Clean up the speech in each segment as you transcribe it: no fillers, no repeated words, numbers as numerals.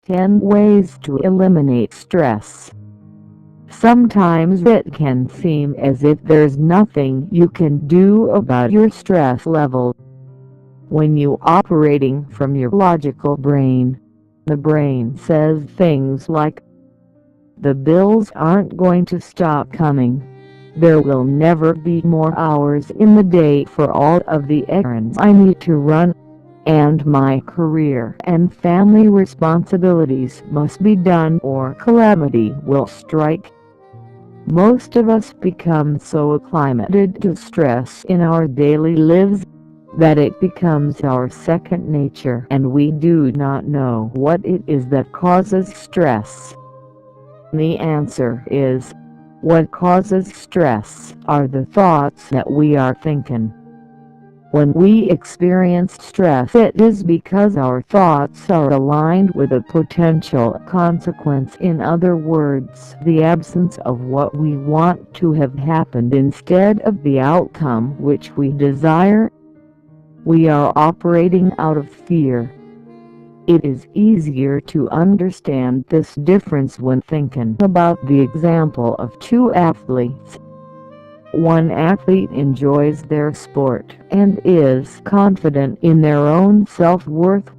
10 ways to eliminate stress. Sometimes it can seem as if there's nothing you can do about your stress level. When you operating from your logical brain, the brain says things like, "The bills aren't going to stop coming. There will never be more hours in the day for all of the errands I need to run, and my career and family responsibilities must be done or calamity will strike." Most of us become so acclimated to stress in our daily lives that it becomes our second nature, and we do not know what it is that causes stress. The answer is, what causes stress are the thoughts that we are thinking. When we experience stress, it is because our thoughts are aligned with a potential consequence. In other words, the absence of what we want to have happened instead of the outcome which we desire. We are operating out of fear. It is easier to understand this difference when thinking about the example of two athletes. One athlete enjoys their sport and is confident in their own self-worth.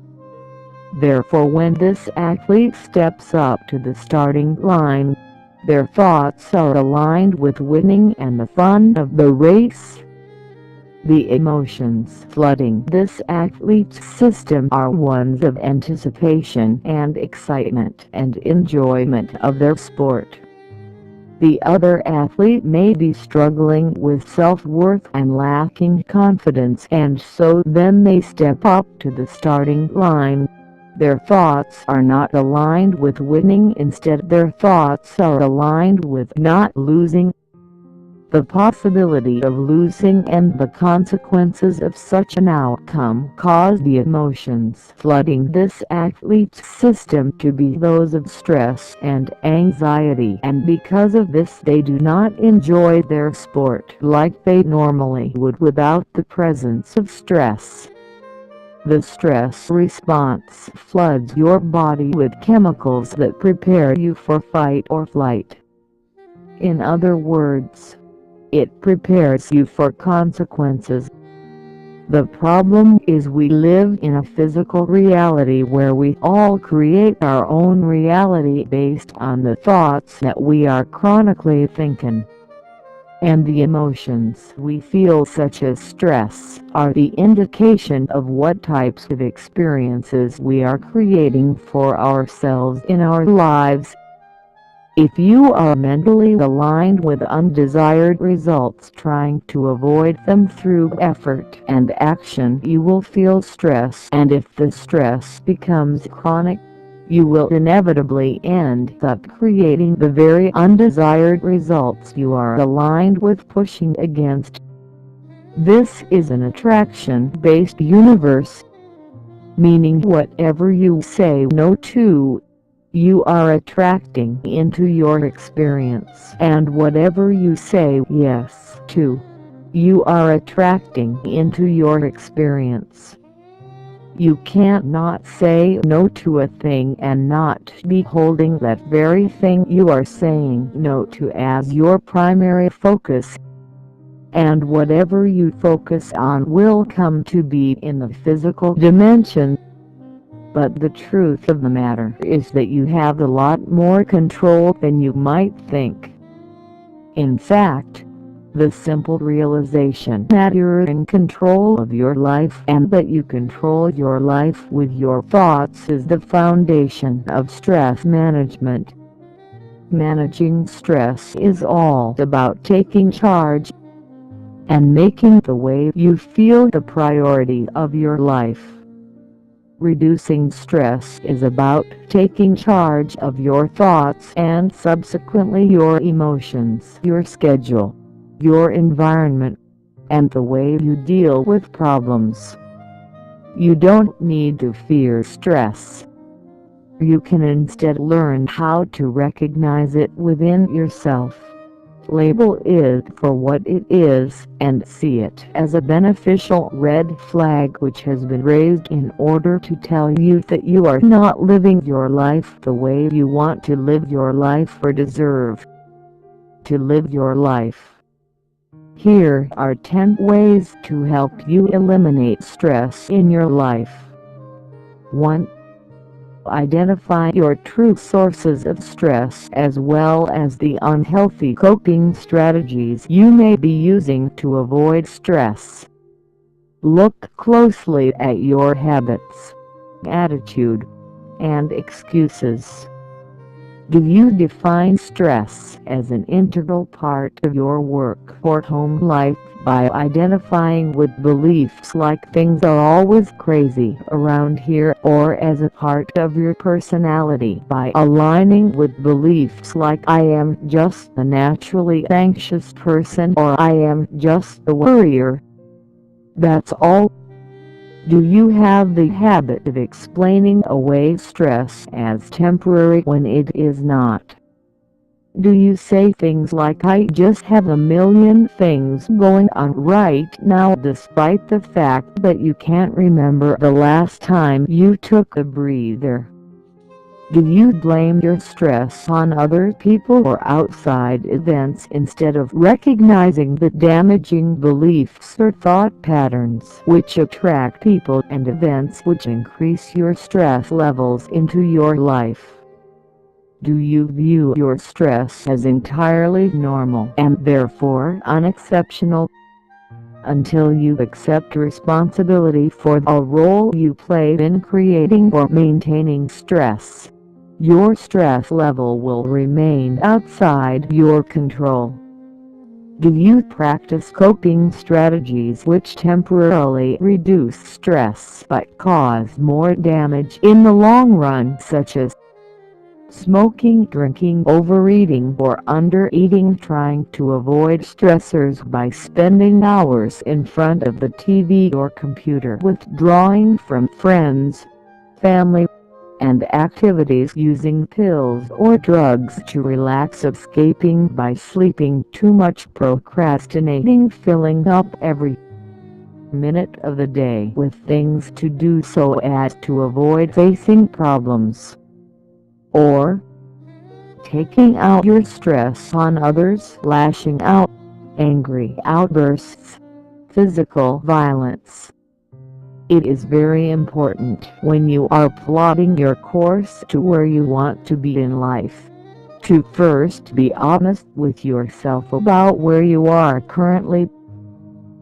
Therefore, when this athlete steps up to the starting line, their thoughts are aligned with winning and the fun of the race. The emotions flooding this athlete's system are ones of anticipation and excitement and enjoyment of their sport. The other athlete may be struggling with self-worth and lacking confidence, and so then they step up to the starting line. Their thoughts are not aligned with winning, instead their thoughts are aligned with not losing. The possibility of losing and the consequences of such an outcome cause the emotions flooding this athlete's system to be those of stress and anxiety, and because of this they do not enjoy their sport like they normally would without the presence of stress. The stress response floods your body with chemicals that prepare you for fight or flight. In other words, it prepares you for consequences. The problem is we live in a physical reality where we all create our own reality based on the thoughts that we are chronically thinking. And the emotions we feel, such as stress, are the indication of what types of experiences we are creating for ourselves in our lives. If you are mentally aligned with undesired results, trying to avoid them through effort and action, you will feel stress, and if the stress becomes chronic, you will inevitably end up creating the very undesired results you are aligned with pushing against. This is an attraction-based universe, meaning whatever you say no to, you are attracting into your experience, and whatever you say yes to, you are attracting into your experience. You can't not say no to a thing and not be holding that very thing you are saying no to as your primary focus. And whatever you focus on will come to be in the physical dimension. But the truth of the matter is that you have a lot more control than you might think. In fact, the simple realization that you're in control of your life and that you control your life with your thoughts is the foundation of stress management. Managing stress is all about taking charge and making the way you feel the priority of your life. Reducing stress is about taking charge of your thoughts and subsequently your emotions, your schedule, your environment, and the way you deal with problems. You don't need to fear stress. You can instead learn how to recognize it within yourself. Label it for what it is and see it as a beneficial red flag which has been raised in order to tell you that you are not living your life the way you want to live your life or deserve to live your life. Here are 10 ways to help you eliminate stress in your life. 1. Identify your true sources of stress as well as the unhealthy coping strategies you may be using to avoid stress. Look closely at your habits, attitude, and excuses. Do you define stress as an integral part of your work or home life by identifying with beliefs like things are always crazy around here, or as a part of your personality by aligning with beliefs like I am just a naturally anxious person or I am just a worrier? That's all. Do you have the habit of explaining away stress as temporary when it is not? Do you say things like I just have a million things going on right now despite the fact that you can't remember the last time you took a breather? Do you blame your stress on other people or outside events instead of recognizing the damaging beliefs or thought patterns which attract people and events which increase your stress levels into your life? Do you view your stress as entirely normal and therefore unexceptional? Until you accept responsibility for a role you played in creating or maintaining stress, your stress level will remain outside your control. Do you practice coping strategies which temporarily reduce stress but cause more damage in the long run, such as smoking, drinking, overeating, or undereating, trying to avoid stressors by spending hours in front of the TV or computer, withdrawing from friends, family, and activities, using pills or drugs to relax, escaping by sleeping too much, procrastinating, filling up every minute of the day with things to do so as to avoid facing problems, or taking out your stress on others, lashing out, angry outbursts, physical violence. It is very important when you are plotting your course to where you want to be in life, to first be honest with yourself about where you are currently.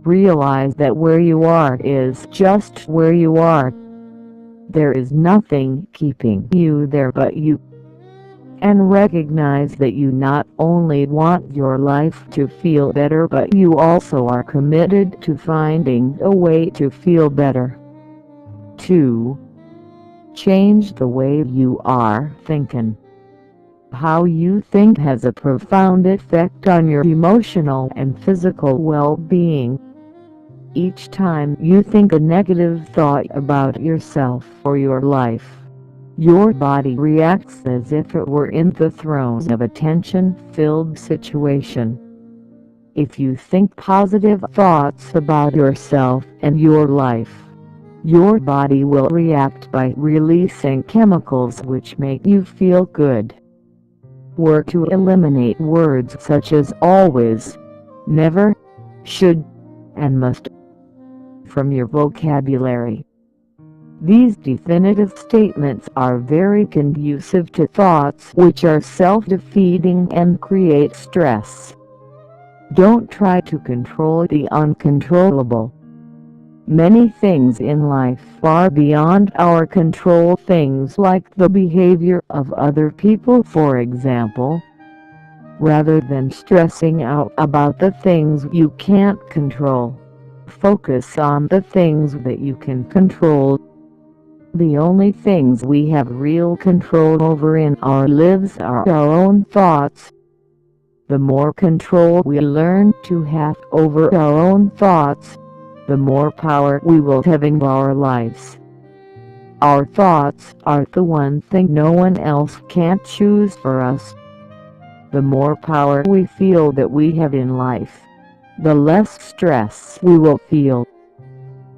Realize that where you are is just where you are. There is nothing keeping you there but you. And recognize that you not only want your life to feel better, but you also are committed to finding a way to feel better. 2. Change the way you are thinking. How you think has a profound effect on your emotional and physical well-being. Each time you think a negative thought about yourself or your life, your body reacts as if it were in the throes of a tension-filled situation. If you think positive thoughts about yourself and your life, your body will react by releasing chemicals which make you feel good. Work to eliminate words such as always, never, should, and must from your vocabulary. These definitive statements are very conducive to thoughts which are self-defeating and create stress. Don't try to control the uncontrollable. Many things in life are beyond our control, things like the behavior of other people, for example. Rather than stressing out about the things you can't control, focus on the things that you can control. The only things we have real control over in our lives are our own thoughts. The more control we learn to have over our own thoughts, the more power we will have in our lives. Our thoughts are the one thing no one else can choose for us. The more power we feel that we have in life, the less stress we will feel.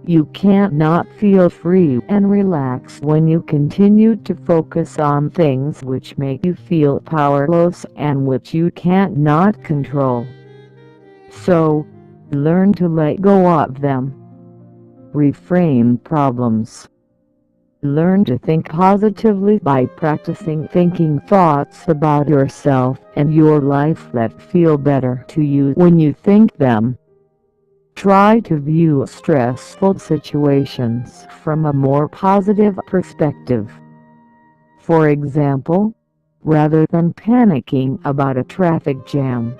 You can't not feel free and relaxed when you continue to focus on things which make you feel powerless and which you can't not control. So, learn to let go of them. Reframe problems. Learn to think positively by practicing thinking thoughts about yourself and your life that feel better to you when you think them. Try to view stressful situations from a more positive perspective. For example, rather than panicking about a traffic jam,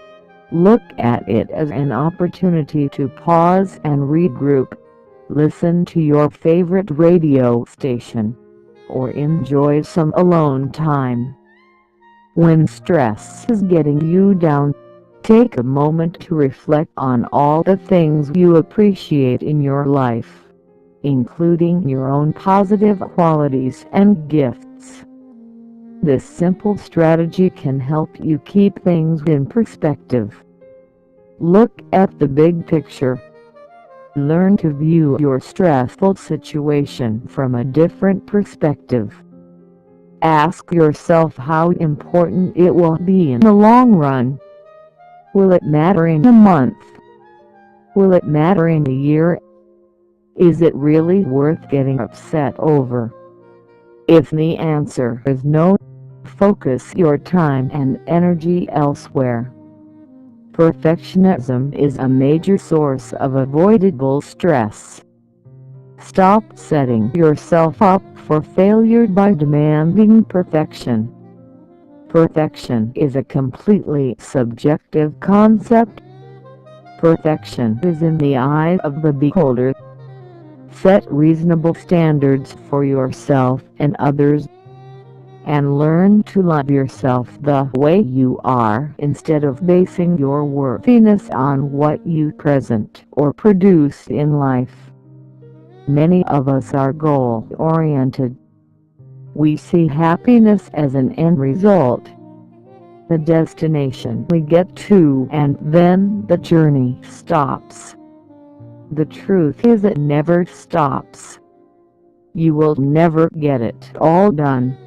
look at it as an opportunity to pause and regroup. Listen to your favorite radio station, or enjoy some alone time. When stress is getting you down, take a moment to reflect on all the things you appreciate in your life, including your own positive qualities and gifts. This simple strategy can help you keep things in perspective. Look at the big picture. Learn to view your stressful situation from a different perspective. Ask yourself how important it will be in the long run. Will it matter in a month? Will it matter in a year? Is it really worth getting upset over? If the answer is no, focus your time and energy elsewhere. Perfectionism is a major source of avoidable stress. Stop setting yourself up for failure by demanding perfection. Perfection is a completely subjective concept. Perfection is in the eye of the beholder. Set reasonable standards for yourself and others, and learn to love yourself the way you are instead of basing your worthiness on what you present or produce in life. Many of us are goal-oriented. We see happiness as an end result, the destination we get to, and then the journey stops. The truth is it never stops. You will never get it all done.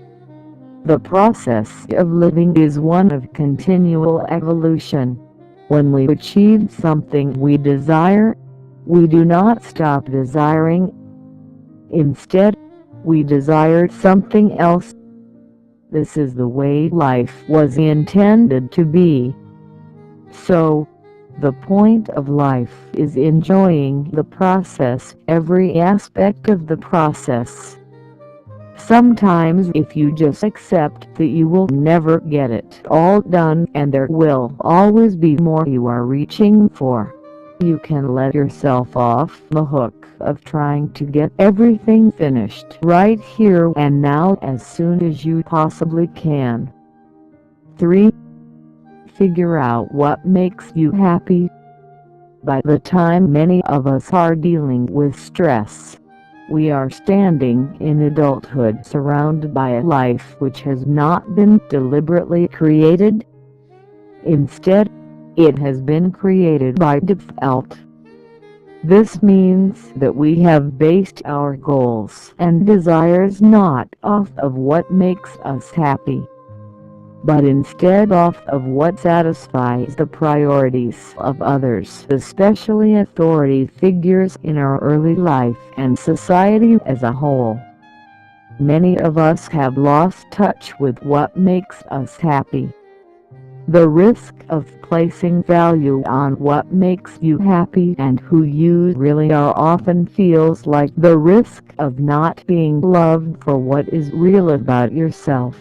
The process of living is one of continual evolution. When we achieve something we desire, we do not stop desiring. Instead, we desire something else. This is the way life was intended to be. So, the point of life is enjoying the process, every aspect of the process. Sometimes if you just accept that you will never get it all done and there will always be more you are reaching for, you can let yourself off the hook of trying to get everything finished right here and now as soon as you possibly can. 3. Figure out what makes you happy. By the time many of us are dealing with stress, we are standing in adulthood surrounded by a life which has not been deliberately created. Instead, it has been created by default. This means that we have based our goals and desires not off of what makes us happy, but instead off of what satisfies the priorities of others, especially authority figures in our early life and society as a whole. Many of us have lost touch with what makes us happy. The risk of placing value on what makes you happy and who you really are often feels like the risk of not being loved for what is real about yourself.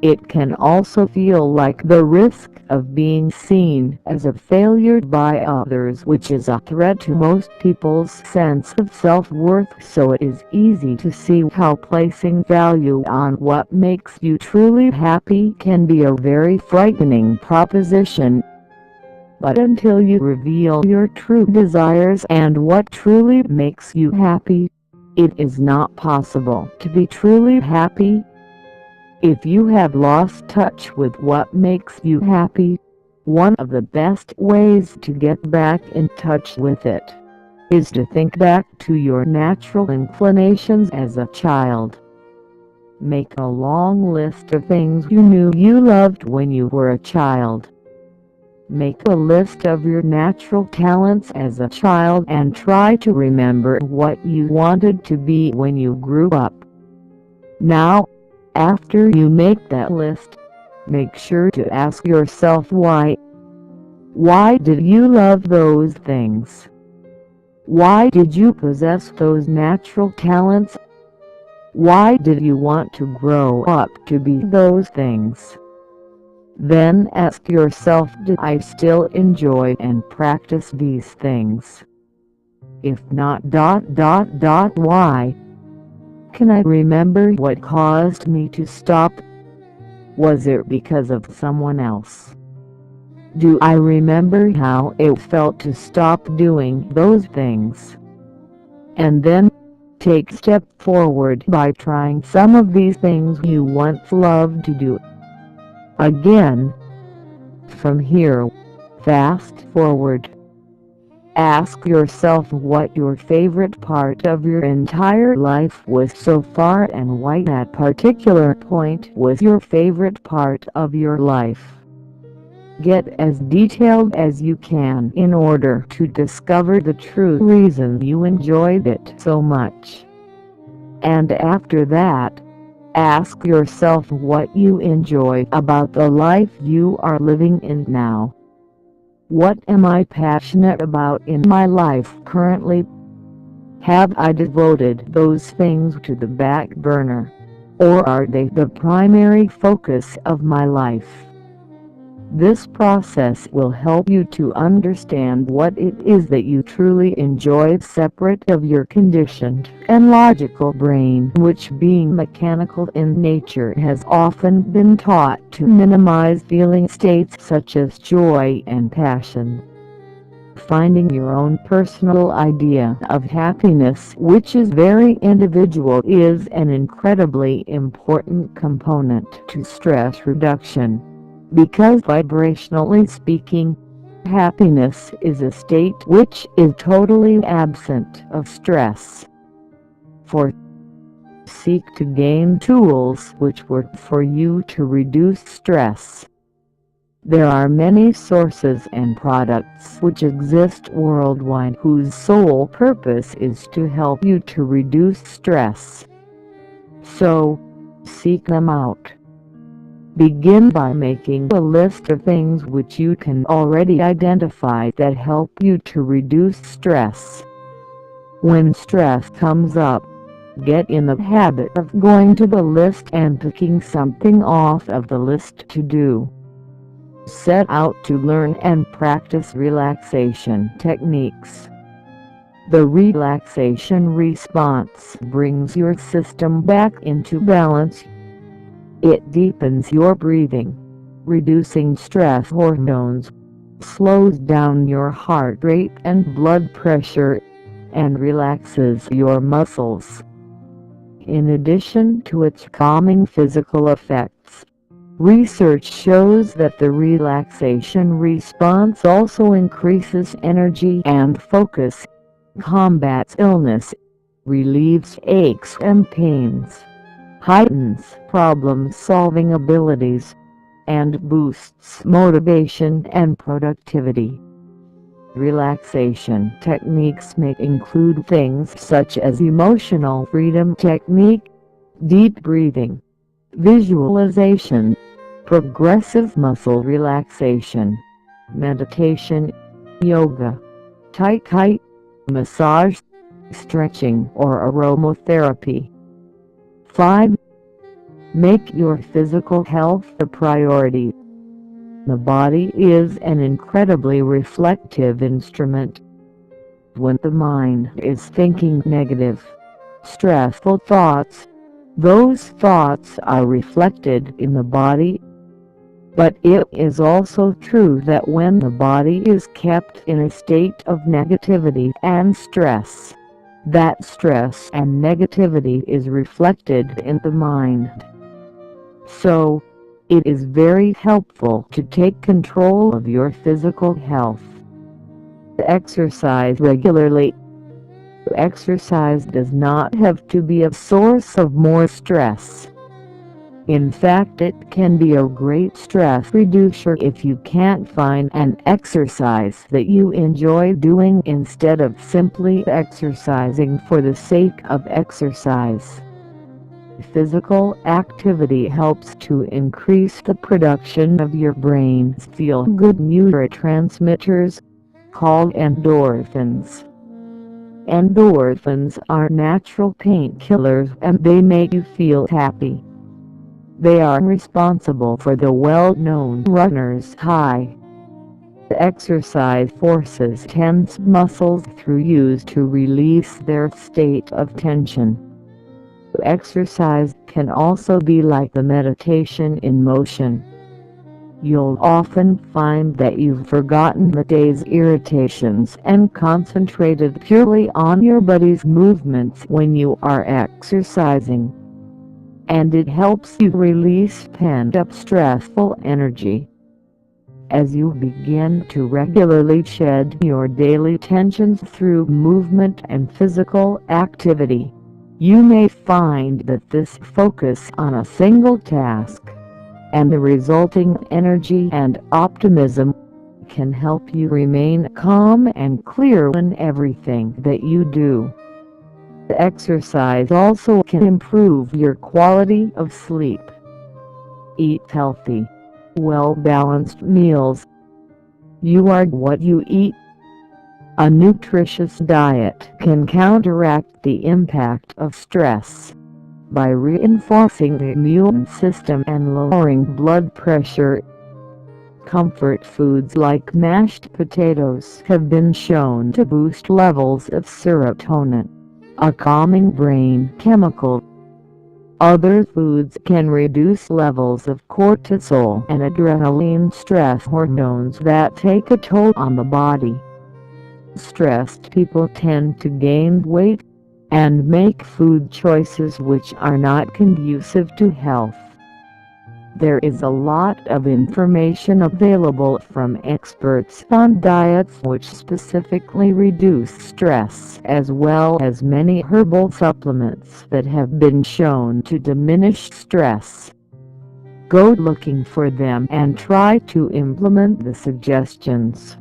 It can also feel like the risk of being seen as a failure by others, which is a threat to most people's sense of self-worth. So it is easy to see how placing value on what makes you truly happy can be a very frightening proposition. But until you reveal your true desires and what truly makes you happy, it is not possible to be truly happy. If you have lost touch with what makes you happy, one of the best ways to get back in touch with it is to think back to your natural inclinations as a child. Make a long list of things you knew you loved when you were a child. Make a list of your natural talents as a child and try to remember what you wanted to be when you grew up. Now, after you make that list, make sure to ask yourself why. Why did you love those things? Why did you possess those natural talents? Why did you want to grow up to be those things? Then ask yourself, did I still enjoy and practice these things? If not, why? Can I remember what caused me to stop? Was it because of someone else? Do I remember how it felt to stop doing those things? And then, take step forward by trying some of these things you once loved to do again. From here, fast forward. Ask yourself what your favorite part of your entire life was so far and why that particular point was your favorite part of your life. Get as detailed as you can in order to discover the true reason you enjoyed it so much. And after that, ask yourself what you enjoy about the life you are living in now. What am I passionate about in my life currently? Have I devoted those things to the back burner, or are they the primary focus of my life? This process will help you to understand what it is that you truly enjoy separate of your conditioned and logical brain, which, being mechanical in nature, has often been taught to minimize feeling states such as joy and passion. Finding your own personal idea of happiness, which is very individual, is an incredibly important component to stress reduction. Because vibrationally speaking, happiness is a state which is totally absent of stress. 4. Seek to gain tools which work for you to reduce stress. There are many sources and products which exist worldwide whose sole purpose is to help you to reduce stress. So, seek them out. Begin by making a list of things which you can already identify that help you to reduce stress. When stress comes up, get in the habit of going to the list and picking something off of the list to do. Set out to learn and practice relaxation techniques. The relaxation response brings your system back into balance. It deepens your breathing, reducing stress hormones, slows down your heart rate and blood pressure, and relaxes your muscles. In addition to its calming physical effects, research shows that the relaxation response also increases energy and focus, combats illness, relieves aches and pains, heightens problem-solving abilities, and boosts motivation and productivity. Relaxation techniques may include things such as emotional freedom technique, deep breathing, visualization, progressive muscle relaxation, meditation, yoga, tai chi, massage, stretching, or aromatherapy. 5. Make your physical health a priority. The body is an incredibly reflective instrument. When the mind is thinking negative, stressful thoughts, those thoughts are reflected in the body. But it is also true that when the body is kept in a state of negativity and stress, that stress and negativity is reflected in the mind. So, it is very helpful to take control of your physical health. Exercise regularly. Exercise does not have to be a source of more stress. In fact, it can be a great stress reducer if you can't find an exercise that you enjoy doing instead of simply exercising for the sake of exercise. Physical activity helps to increase the production of your brain's feel-good neurotransmitters, called endorphins. Endorphins are natural painkillers and they make you feel happy. They are responsible for the well-known runner's high. Exercise forces tense muscles through use to release their state of tension. Exercise can also be like the meditation in motion. You'll often find that you've forgotten the day's irritations and concentrated purely on your body's movements when you are exercising. And it helps you release pent-up stressful energy. As you begin to regularly shed your daily tensions through movement and physical activity, you may find that this focus on a single task and the resulting energy and optimism can help you remain calm and clear in everything that you do. The exercise also can improve your quality of sleep. Eat healthy, well-balanced meals. You are what you eat. A nutritious diet can counteract the impact of stress by reinforcing the immune system and lowering blood pressure. Comfort foods like mashed potatoes have been shown to boost levels of serotonin, a calming brain chemical. Other foods can reduce levels of cortisol and adrenaline, stress hormones that take a toll on the body. Stressed people tend to gain weight and make food choices which are not conducive to health. There is a lot of information available from experts on diets which specifically reduce stress, as well as many herbal supplements that have been shown to diminish stress. Go looking for them and try to implement the suggestions.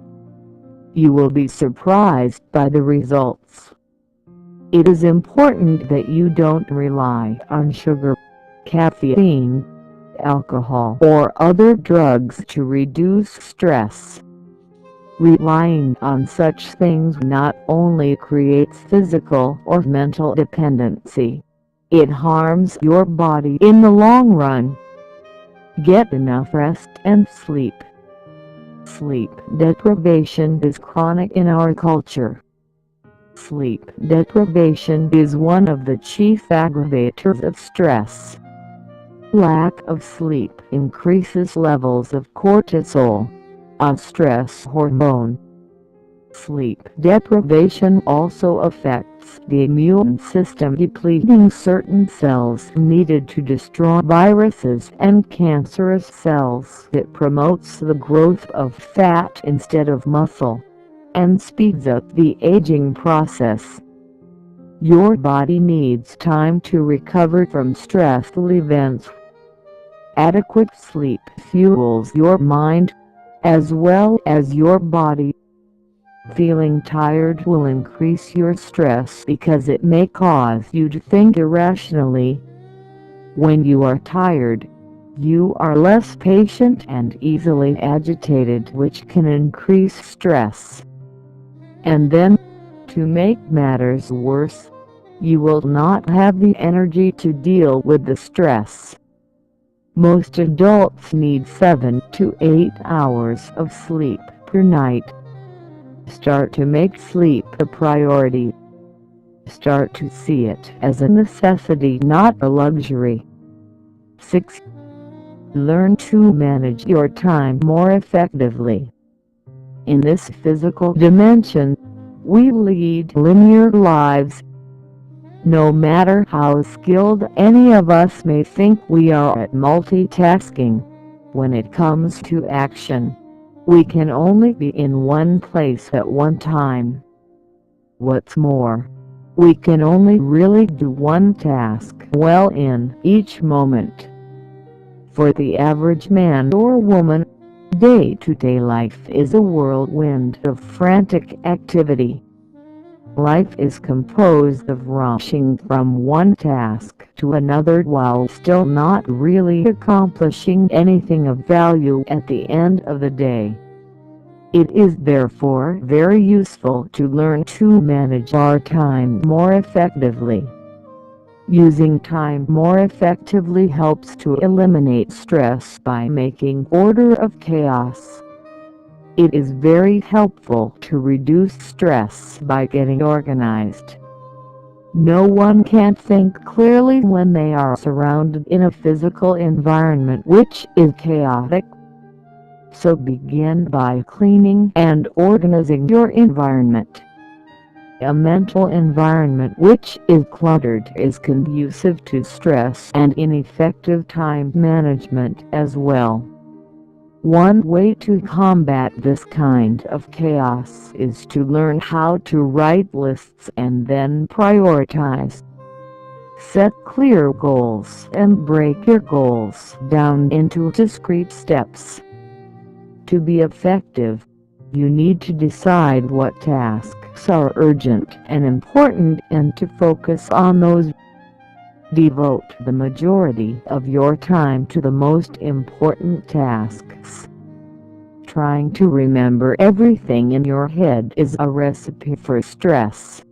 You will be surprised by the results. It is important that you don't rely on sugar, caffeine, alcohol, or other drugs to reduce stress. Relying on such things not only creates physical or mental dependency, it harms your body in the long run. Get enough rest and sleep. Sleep deprivation is chronic in our culture. Sleep deprivation is one of the chief aggravators of stress. Lack of sleep increases levels of cortisol, a stress hormone. Sleep deprivation also affects the immune system, depleting certain cells needed to destroy viruses and cancerous cells. It promotes the growth of fat instead of muscle, and speeds up the aging process. Your body needs time to recover from stressful events. Adequate sleep fuels your mind, as well as your body. Feeling tired will increase your stress because it may cause you to think irrationally. When you are tired, you are less patient and easily agitated, which can increase stress. And then, to make matters worse, you will not have the energy to deal with the stress. Most adults need 7 to 8 hours of sleep per night. Start to make sleep a priority. Start to see it as a necessity, not a luxury. 6. Learn to manage your time more effectively. In this physical dimension, we lead linear lives. No matter how skilled any of us may think we are at multitasking, when it comes to action, we can only be in one place at one time. What's more, we can only really do one task well in each moment. For the average man or woman, day-to-day life is a whirlwind of frantic activity. Life is composed of rushing from one task to another while still not really accomplishing anything of value at the end of the day. It is therefore very useful to learn to manage our time more effectively. Using time more effectively helps to eliminate stress by making order of chaos. It is very helpful to reduce stress by getting organized. No one can think clearly when they are surrounded in a physical environment which is chaotic. So begin by cleaning and organizing your environment. A mental environment which is cluttered is conducive to stress and ineffective time management as well. One way to combat this kind of chaos is to learn how to write lists and then prioritize. Set clear goals and break your goals down into discrete steps. To be effective, you need to decide what tasks are urgent and important and to focus on those. Devote the majority of your time to the most important tasks. Trying to remember everything in your head is a recipe for stress.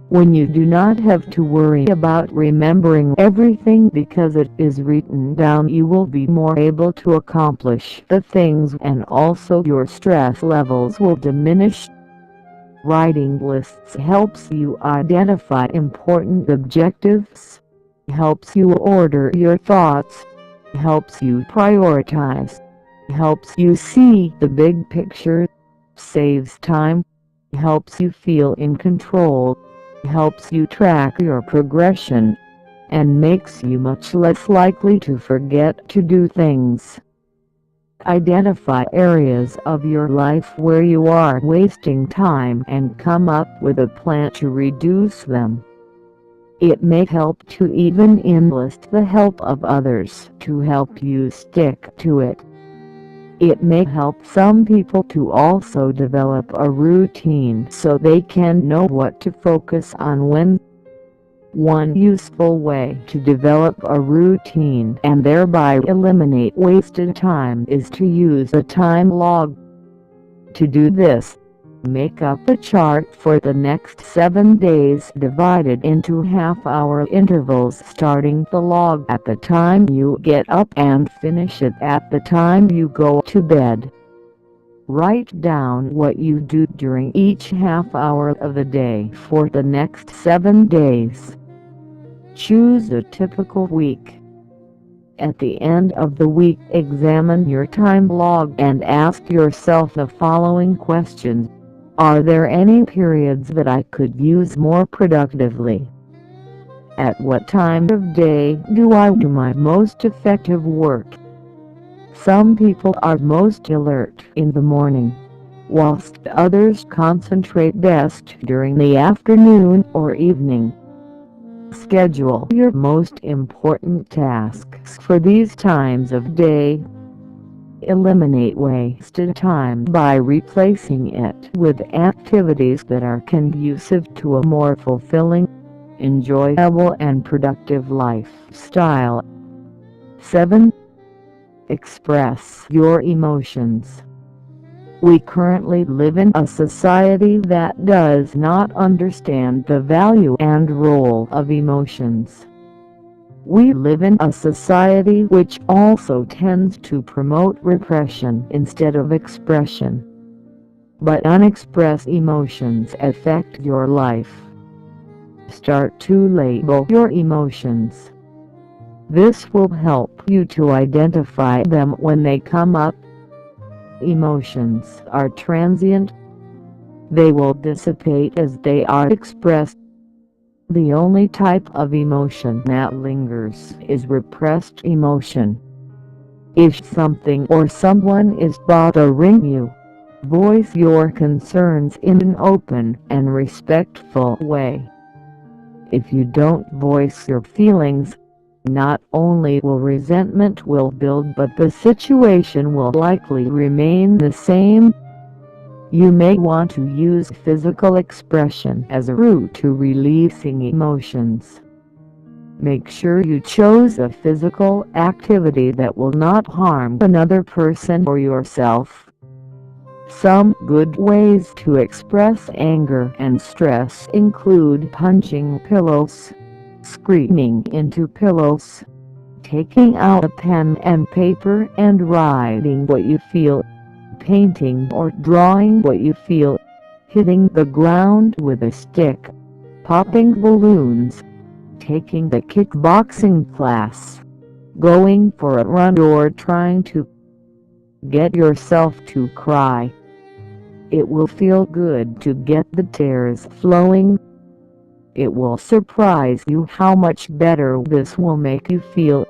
When you do not have to worry about remembering everything because it is written down, you will be more able to accomplish the things and also your stress levels will diminish. Writing lists helps you identify important objectives, helps you order your thoughts, helps you prioritize, helps you see the big picture, saves time, helps you feel in control, helps you track your progression, and makes you much less likely to forget to do things. Identify areas of your life where you are wasting time and come up with a plan to reduce them. It may help to even enlist the help of others to help you stick to it. It may help some people to also develop a routine so they can know what to focus on when. One useful way to develop a routine and thereby eliminate wasted time is to use a time log. To do this, make up a chart for the next 7 days divided into half-hour intervals, starting the log at the time you get up and finish it at the time you go to bed. Write down what you do during each half hour of the day for the next 7 days. Choose a typical week. At the end of the week, examine your time log and ask yourself the following questions. Are there any periods that I could use more productively? At what time of day do I do my most effective work? Some people are most alert in the morning, whilst others concentrate best during the afternoon or evening. Schedule your most important tasks for these times of day. Eliminate wasted time by replacing it with activities that are conducive to a more fulfilling, enjoyable and productive lifestyle. 7. Express your emotions. We currently live in a society that does not understand the value and role of emotions. We live in a society which also tends to promote repression instead of expression. But unexpressed emotions affect your life. Start to label your emotions. This will help you to identify them when they come up. Emotions are transient. They will dissipate as they are expressed. The only type of emotion that lingers is repressed emotion. If something or someone is bothering you, voice your concerns in an open and respectful way. If you don't voice your feelings, not only will resentment will build, but the situation will likely remain the same. You may want to use physical expression as a route to releasing emotions. Make sure you chose a physical activity that will not harm another person or yourself. Some good ways to express anger and stress include punching pillows, screaming into pillows, taking out a pen and paper and writing what you feel, painting or drawing what you feel, hitting the ground with a stick, popping balloons, taking the kickboxing class, going for a run, or trying to get yourself to cry. It will feel good to get the tears flowing. It will surprise you how much better this will make you feel.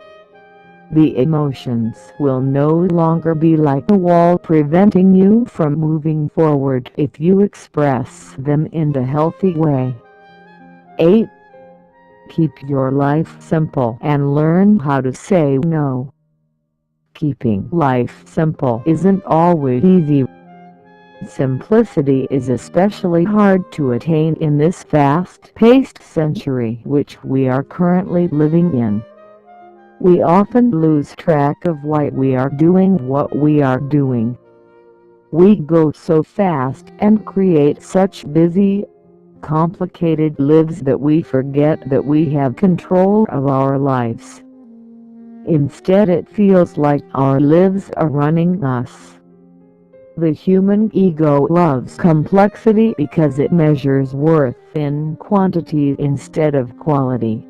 The emotions will no longer be like a wall preventing you from moving forward if you express them in a healthy way. 8. Keep your life simple and learn how to say no. Keeping life simple isn't always easy. Simplicity is especially hard to attain in this fast-paced century which we are currently living in. We often lose track of why we are doing what we are doing. We go so fast and create such busy, complicated lives that we forget that we have control of our lives. Instead, it feels like our lives are running us. The human ego loves complexity because it measures worth in quantity instead of quality.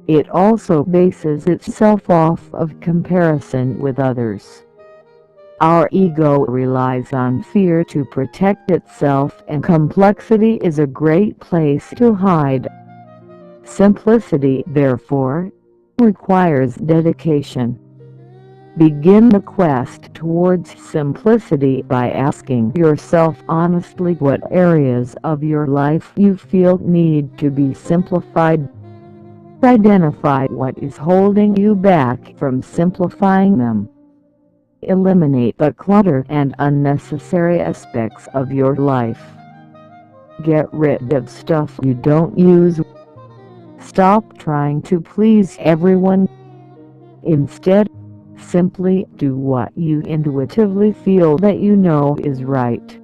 It also bases itself off of comparison with others. Our ego relies on fear to protect itself, and complexity is a great place to hide. Simplicity, therefore, requires dedication. Begin the quest towards simplicity by asking yourself honestly what areas of your life you feel need to be simplified. Identify what is holding you back from simplifying them. Eliminate the clutter and unnecessary aspects of your life. Get rid of stuff you don't use. Stop trying to please everyone. Instead, simply do what you intuitively feel that you know is right.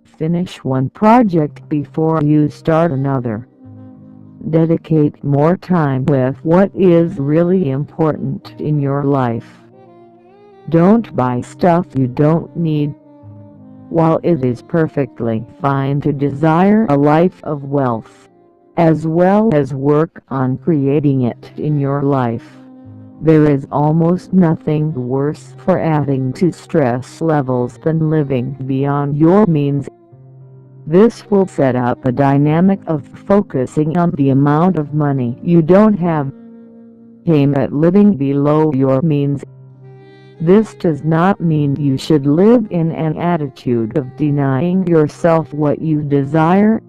Finish one project before you start another. Dedicate more time with what is really important in your life. Don't buy stuff you don't need. While it is perfectly fine to desire a life of wealth, as well as work on creating it in your life, there is almost nothing worse for adding to stress levels than living beyond your means. This will set up a dynamic of focusing on the amount of money you don't have. Aim at living below your means. This does not mean you should live in an attitude of denying yourself what you desire.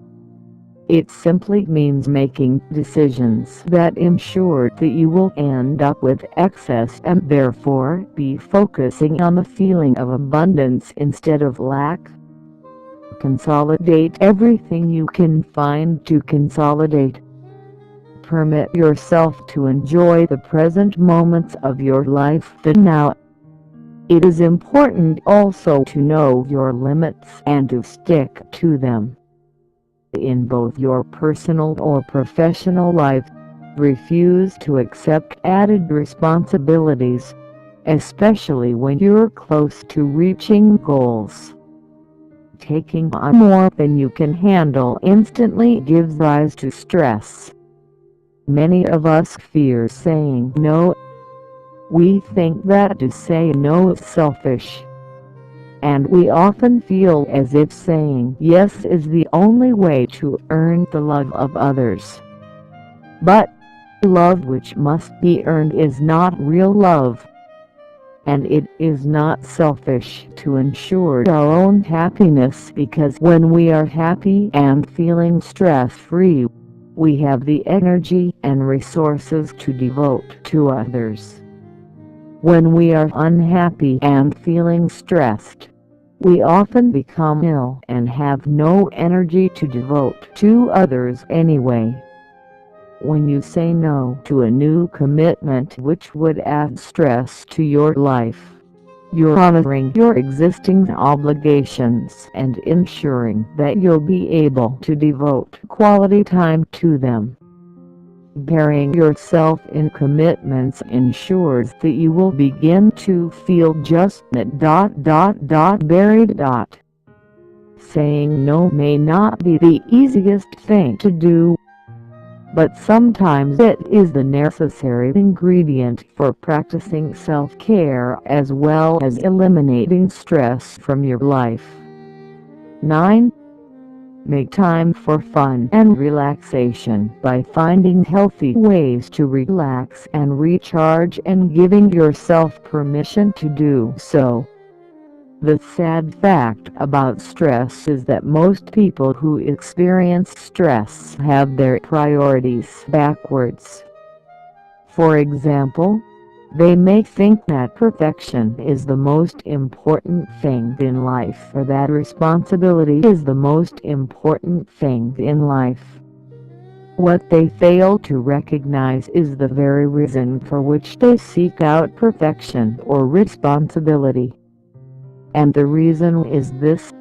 It simply means making decisions that ensure that you will end up with excess and therefore be focusing on the feeling of abundance instead of lack. Consolidate everything you can find to consolidate. Permit yourself to enjoy the present moments of your life, the now. It is important also to know your limits and to stick to them. In both your personal or professional life, refuse to accept added responsibilities, especially when you're close to reaching goals. Taking on more than you can handle instantly gives rise to stress. Many of us fear saying no. We think that to say no is selfish. and we often feel as if saying yes is the only way to earn the love of others. But love which must be earned is not real love, and it is not selfish to ensure our own happiness, because when we are happy and feeling stress-free, we have the energy and resources to devote to others. When we are unhappy and feeling stressed, we often become ill and have no energy to devote to others anyway. When you say no to a new commitment which would add stress to your life, you're honoring your existing obligations and ensuring that you'll be able to devote quality time to them. Burying yourself in commitments ensures that you will begin to feel just buried. Saying no may not be the easiest thing to do, but sometimes it is the necessary ingredient for practicing self-care as well as eliminating stress from your life. 9. Make time for fun and relaxation by finding healthy ways to relax and recharge and giving yourself permission to do so. The sad fact about stress is that most people who experience stress have their priorities backwards. For example, they may think that perfection is the most important thing in life, or that responsibility is the most important thing in life. What they fail to recognize is the very reason for which they seek out perfection or responsibility. And the reason is this: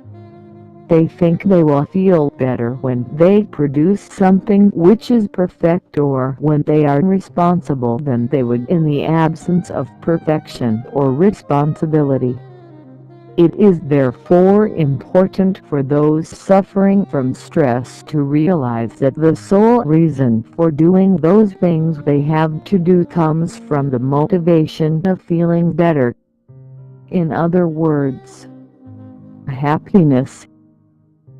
they think they will feel better when they produce something which is perfect, or when they are responsible, than they would in the absence of perfection or responsibility. It is therefore important for those suffering from stress to realize that the sole reason for doing those things they have to do comes from the motivation of feeling better. In other words, happiness.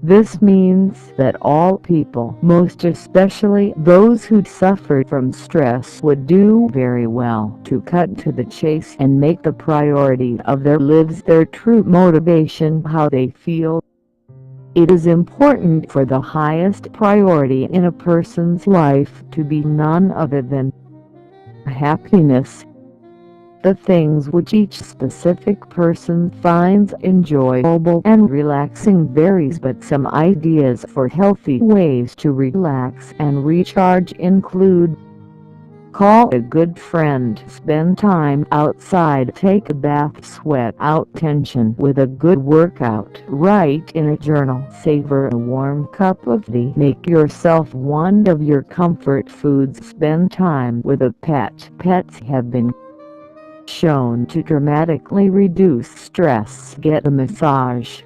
This means that all people, most especially those who suffer from stress, would do very well to cut to the chase and make the priority of their lives their true motivation, how they feel. It is important for the highest priority in a person's life to be none other than happiness. The things which each specific person finds enjoyable and relaxing varies, but some ideas for healthy ways to relax and recharge include: call a good friend, spend time outside, take a bath, sweat out tension with a good workout, write in a journal, savor a warm cup of tea, make yourself one of your comfort foods, spend time with a pet. Pets have been shown to dramatically reduce stress. Get a massage,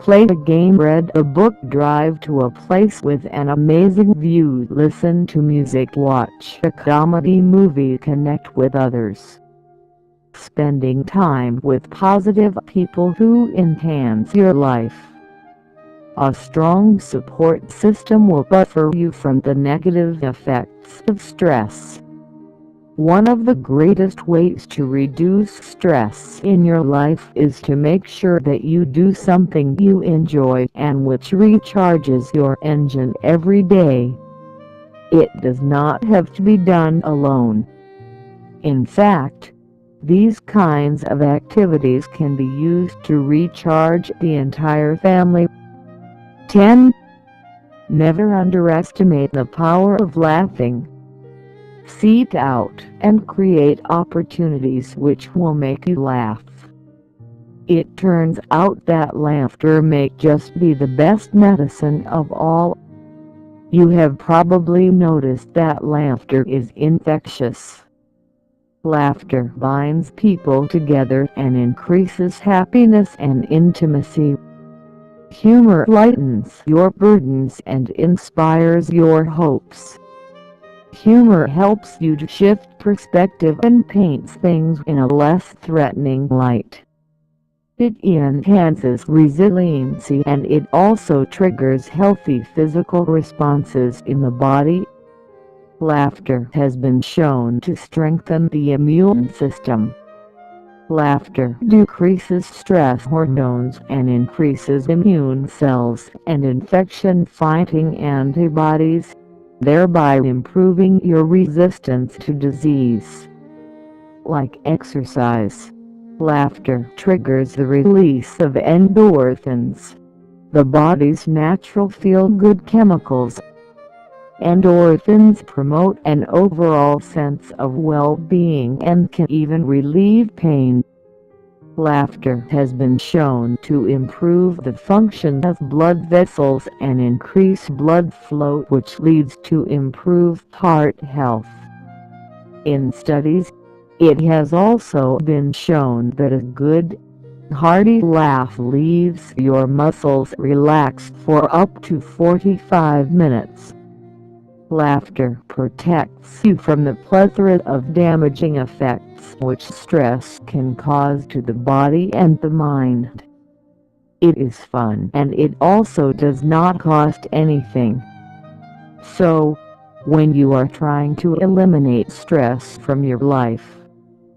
play a game, read a book, drive to a place with an amazing view, listen to music, watch a comedy movie, connect with others. Spending time with positive people who enhance your life. A strong support system will buffer you from the negative effects of stress. One of the greatest ways to reduce stress in your life is to make sure that you do something you enjoy and which recharges your engine every day. It does not have to be done alone. In fact, these kinds of activities can be used to recharge the entire family. 10. Never underestimate the power of laughing. Seek out and create opportunities which will make you laugh. It turns out that laughter may just be the best medicine of all. You have probably noticed that laughter is infectious. Laughter binds people together and increases happiness and intimacy. Humor lightens your burdens and inspires your hopes. Humor helps you to shift perspective and paints things in a less threatening light. It enhances resiliency and it also triggers healthy physical responses in the body. Laughter has been shown to strengthen the immune system. Laughter decreases stress hormones and increases immune cells and infection-fighting antibodies, thereby improving your resistance to disease. Like exercise, laughter triggers the release of endorphins, the body's natural feel-good chemicals. Endorphins promote an overall sense of well-being and can even relieve pain. Laughter has been shown to improve the function of blood vessels and increase blood flow, which leads to improved heart health. In studies, it has also been shown that a good, hearty laugh leaves your muscles relaxed for up to 45 minutes. Laughter protects you from the plethora of damaging effects which stress can cause to the body and the mind. It is fun and it also does not cost anything. So, when you are trying to eliminate stress from your life,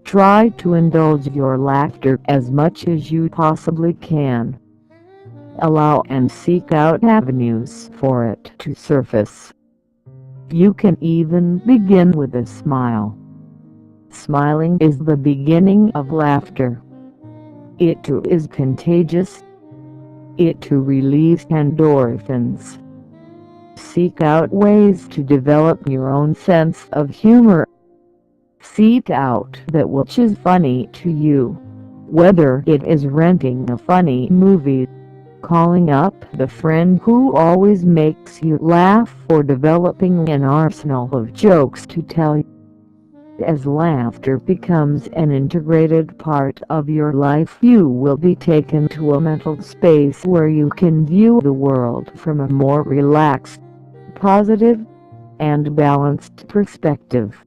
try to indulge your laughter as much as you possibly can. Allow and seek out avenues for it to surface. You can even begin with a smile. Smiling is the beginning of laughter. It too is contagious. It too relieves endorphins. Seek out ways to develop your own sense of humor. Seek out that which is funny to you, whether it is renting a funny movie, calling up the friend who always makes you laugh, or developing an arsenal of jokes to tell. As laughter becomes an integrated part of your life, you will be taken to a mental space where you can view the world from a more relaxed, positive, and balanced perspective.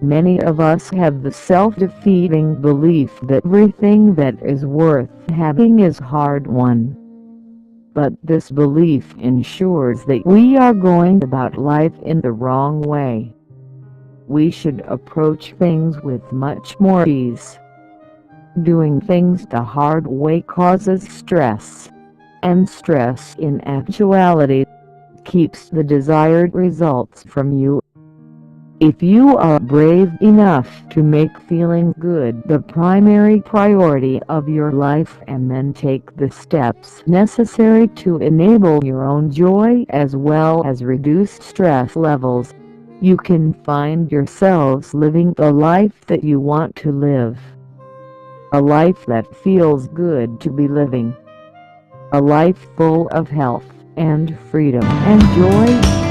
Many of us have the self-defeating belief that everything that is worth having is hard-won. But this belief ensures that we are going about life in the wrong way. We should approach things with much more ease. Doing things the hard way causes stress, and stress in actuality keeps the desired results from you. If you are brave enough to make feeling good the primary priority of your life and then take the steps necessary to enable your own joy as well as reduce stress levels, you can find yourselves living the life that you want to live. A life that feels good to be living. A life full of health and freedom and joy.